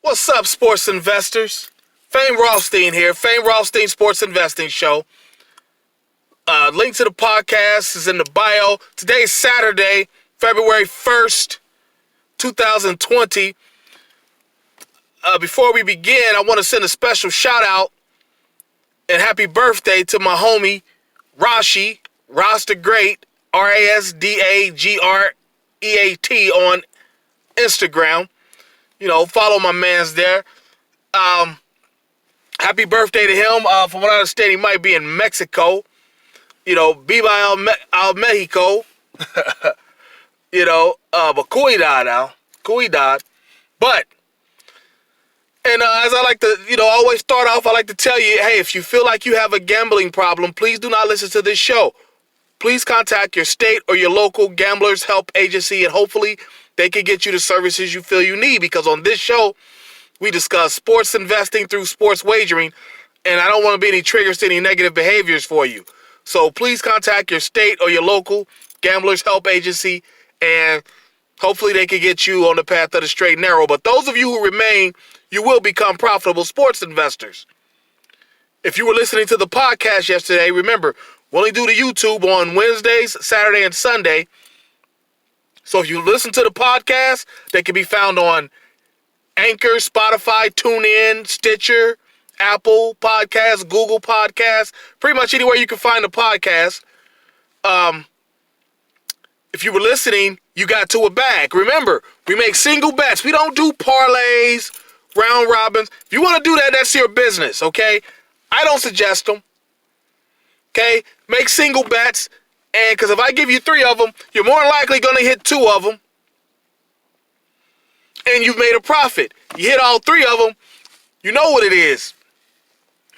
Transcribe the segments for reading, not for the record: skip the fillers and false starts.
What's up, sports investors? Fame Rothstein here, Fame Rothstein Sports Investing Show. Link to the podcast is in the bio. Today is Saturday, February 1st, 2020. Before we begin, I want to send a special shout out and happy birthday to my homie, Rashi, Ras the Great, RASDAGREAT on Instagram. Follow my mans there. Happy birthday to him. From what I understand, he might be in Mexico. Viva al Mexico. But cuidad now. Cuidad. But, as I like to, always start off, I like to tell you, hey, if you feel like you have a gambling problem, please do not listen to this show. Please contact your state or your local gamblers help agency, and hopefully they can get you the services you feel you need, because on this show, we discuss sports investing through sports wagering, and I don't want to be any triggers to any negative behaviors for you. So please contact your state or your local gamblers help agency, and hopefully they can get you on the path of the straight and narrow. But those of you who remain, you will become profitable sports investors. If you were listening to the podcast yesterday, remember, we only do the YouTube on Wednesdays, Saturday, and Sunday. So if you listen to the podcast, they can be found on Anchor, Spotify, TuneIn, Stitcher, Apple Podcasts, Google Podcasts, pretty much anywhere you can find a podcast. If you were listening, you got to a bag. Remember, we make single bets. We don't do parlays, round robins. If you want to do that, that's your business, okay? I don't suggest them. Okay? Make single bets. And because if I give you 3 of them, you're more likely going to hit 2 of them. And you've made a profit. You hit all 3 of them, you know what it is.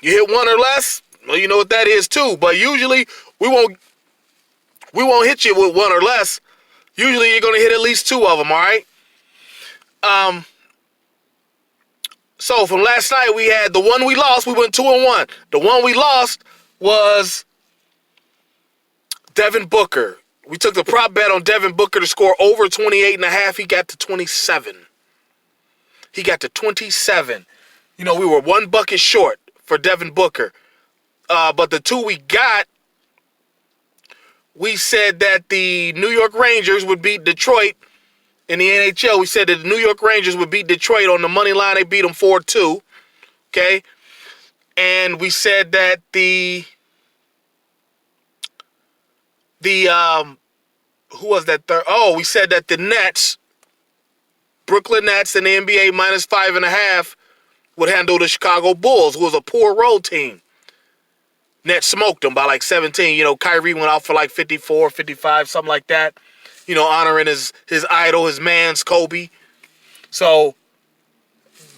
You hit 1 or less, well, you know what that is too. But usually we won't hit you with 1 or less. Usually you're going to hit at least 2 of them, all right? So from last night, we had the one we lost. We went 2-1. The one we lost was Devin Booker. We took the prop bet on Devin Booker to score over 28.5. He got to 27. He got to 27. We were 1 bucket short for Devin Booker. But the 2 we got, we said that the New York Rangers would beat Detroit in the NHL. We said that the New York Rangers would beat Detroit on the money line. They beat them 4-2. Okay? And we said that who was that third? Oh, we said that the Nets, Brooklyn Nets in the NBA minus 5.5 would handle the Chicago Bulls, who was a poor road team. Nets smoked them by like 17. Kyrie went out for like 54, 55, something like that. Honoring his idol, his man's Kobe. So,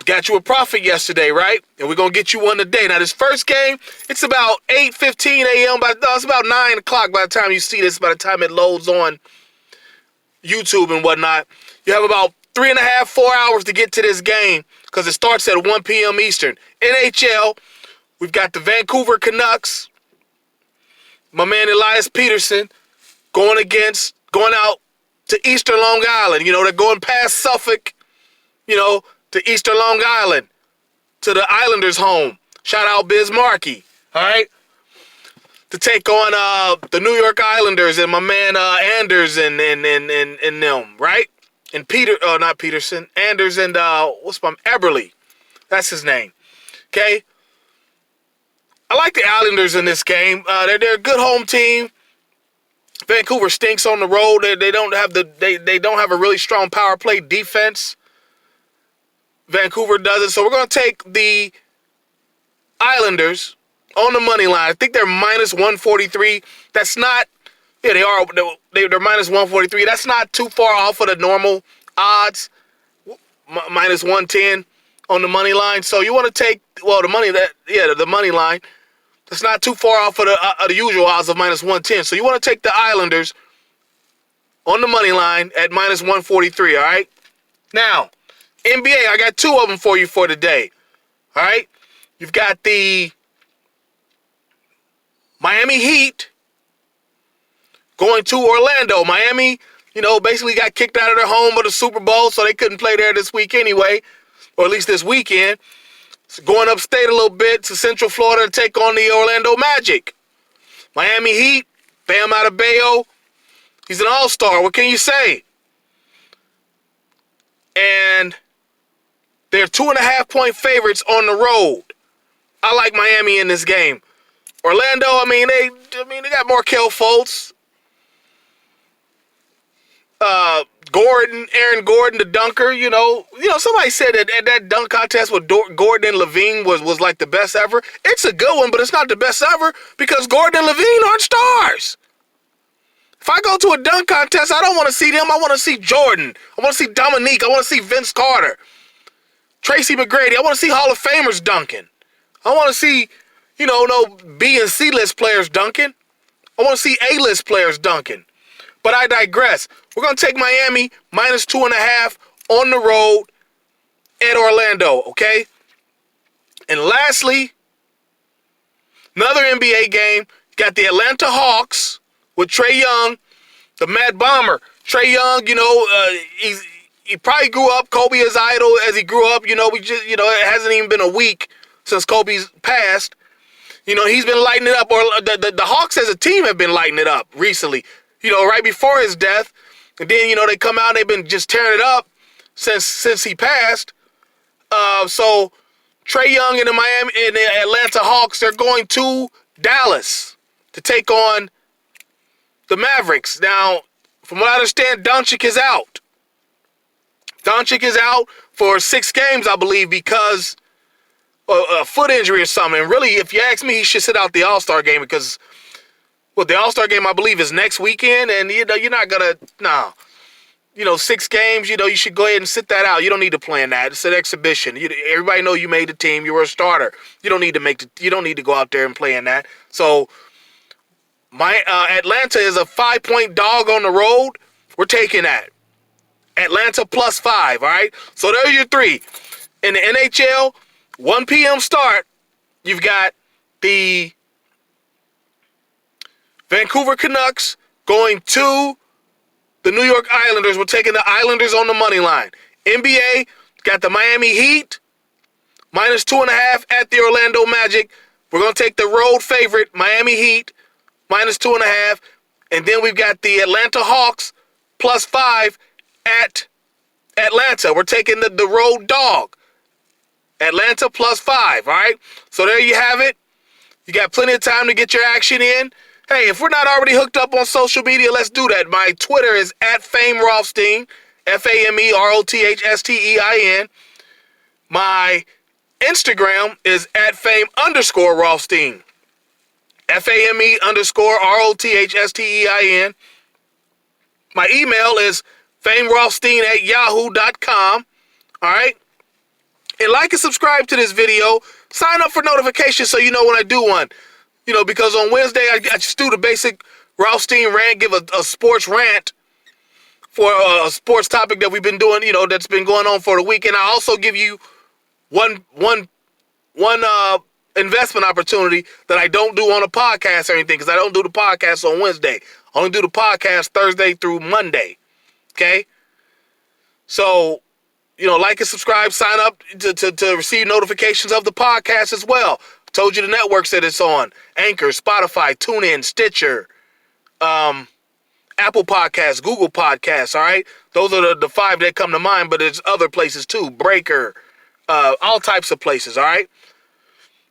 got you a profit yesterday, right? And we're going to get you one today. Now, this first game, it's about 8:15 a.m. It's about 9 o'clock by the time you see this, by the time it loads on YouTube and whatnot. You have about 3.5, 4 hours to get to this game because it starts at 1 p.m. Eastern. NHL, we've got the Vancouver Canucks, my man Elias Peterson, going out to Eastern Long Island. They're going past Suffolk, to Eastern Long Island, to the Islanders' home. Shout out Biz Markie, all right? To take on the New York Islanders and my man Anders and them, right? And not Peterson, Anders and Eberle. That's his name, okay? I like the Islanders in this game. They're a good home team. Vancouver stinks on the road. They don't have a really strong power play defense. Vancouver doesn't. So we're going to take the Islanders on the money line. I think they're minus 143. That's not, they are. They're minus 143. That's not too far off of the normal odds. Minus 110 on the money line. So you want to take, the money line. That's not too far off of the usual odds of minus 110. So you want to take the Islanders on the money line at minus 143, all right? Now, NBA, I got 2 of them for you for today, all right? You've got the Miami Heat going to Orlando. Miami, basically got kicked out of their home of the Super Bowl, so they couldn't play there this week anyway. or at least this weekend. Going upstate a little bit to Central Florida to take on the Orlando Magic. Miami Heat, Bam Adebayo, he's an all-star. What can you say? And they're 2.5-point favorites on the road. I like Miami in this game. Orlando, they got Markelle Fultz, Aaron Gordon, the dunker. Somebody said that dunk contest with Gordon and Levine was like the best ever. It's a good one, but it's not the best ever because Gordon and Levine aren't stars. If I go to a dunk contest, I don't want to see them. I want to see Jordan. I want to see Dominique. I want to see Vince Carter, Tracy McGrady. I want to see Hall of Famers dunking. I want to see, no B and C list players dunking. I want to see A-list players dunking. But I digress. We're going to take Miami minus 2.5 on the road at Orlando, okay? And lastly, another NBA game. Got the Atlanta Hawks with Trae Young, the Mad Bomber. Trae Young, he probably grew up Kobe as idol as he grew up. It hasn't even been a week since Kobe's passed. He's been lighting it up. Or the Hawks as a team have been lighting it up recently. Right before his death. And then, they come out and they've been just tearing it up since he passed. So Trae Young and the Atlanta Hawks, they're going to Dallas to take on the Mavericks. Now, from what I understand, Doncic is out. Doncic is out for 6 games, I believe, because a foot injury or something. And really, if you ask me, he should sit out the All-Star game because, the All-Star game, I believe, is next weekend. And, you're not going to, 6 games, you should go ahead and sit that out. You don't need to play in that. It's an exhibition. Everybody know you made the team. You were a starter. You don't need to go out there and play in that. So, my Atlanta is a 5-point dog on the road. We're taking that. Atlanta plus 5, all right? So there are your 3. In the NHL, 1 p.m. start, you've got the Vancouver Canucks going to the New York Islanders. We're taking the Islanders on the money line. NBA, got the Miami Heat, minus 2.5 at the Orlando Magic. We're going to take the road favorite, Miami Heat, minus 2.5. And then we've got the Atlanta Hawks, plus 5 at Atlanta. We're taking the road dog. Atlanta plus 5, all right? So there you have it. You got plenty of time to get your action in. Hey, if we're not already hooked up on social media, let's do that. My Twitter is @FameRothstein, FameRothstein. My Instagram is @Fame_Rothstein, FAME_ROTHSTEIN. My email is FameRothstein@yahoo.com. All right? And like and subscribe to this video. Sign up for notifications so you know when I do one. Because on Wednesday, I just do the basic Rothstein rant, give a sports rant for a sports topic that we've been doing, that's been going on for the week. And I also give you one investment opportunity that I don't do on a podcast or anything, because I don't do the podcast on Wednesday. I only do the podcast Thursday through Monday. Okay? So, like and subscribe, sign up to receive notifications of the podcast as well. Told you the networks that it's on: Anchor, Spotify, TuneIn, Stitcher, Apple Podcasts, Google Podcasts, all right? Those are the 5 that come to mind, but there's other places too: Breaker, all types of places, all right?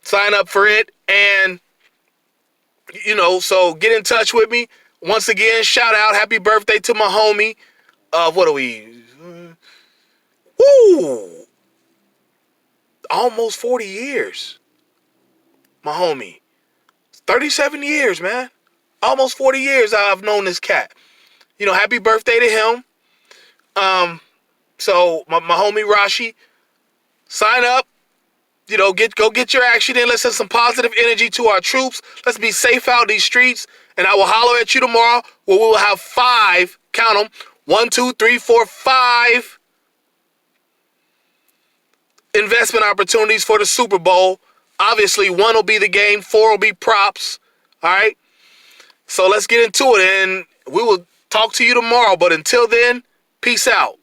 Sign up for it, and, so get in touch with me. Once again, shout out, happy birthday to my homie. What are we? Woo! Almost 40 years. My homie. 37 years, man. Almost 40 years I've known this cat. Happy birthday to him. So my homie Rashi, sign up. Go get your action in. Let's send some positive energy to our troops. Let's be safe out these streets. And I will holler at you tomorrow where we will have 5, count them, 1, 2, 3, 4, 5 investment opportunities for the Super Bowl. Obviously, 1 will be the game, 4 will be props. All right? So let's get into it, and we will talk to you tomorrow. But until then, peace out.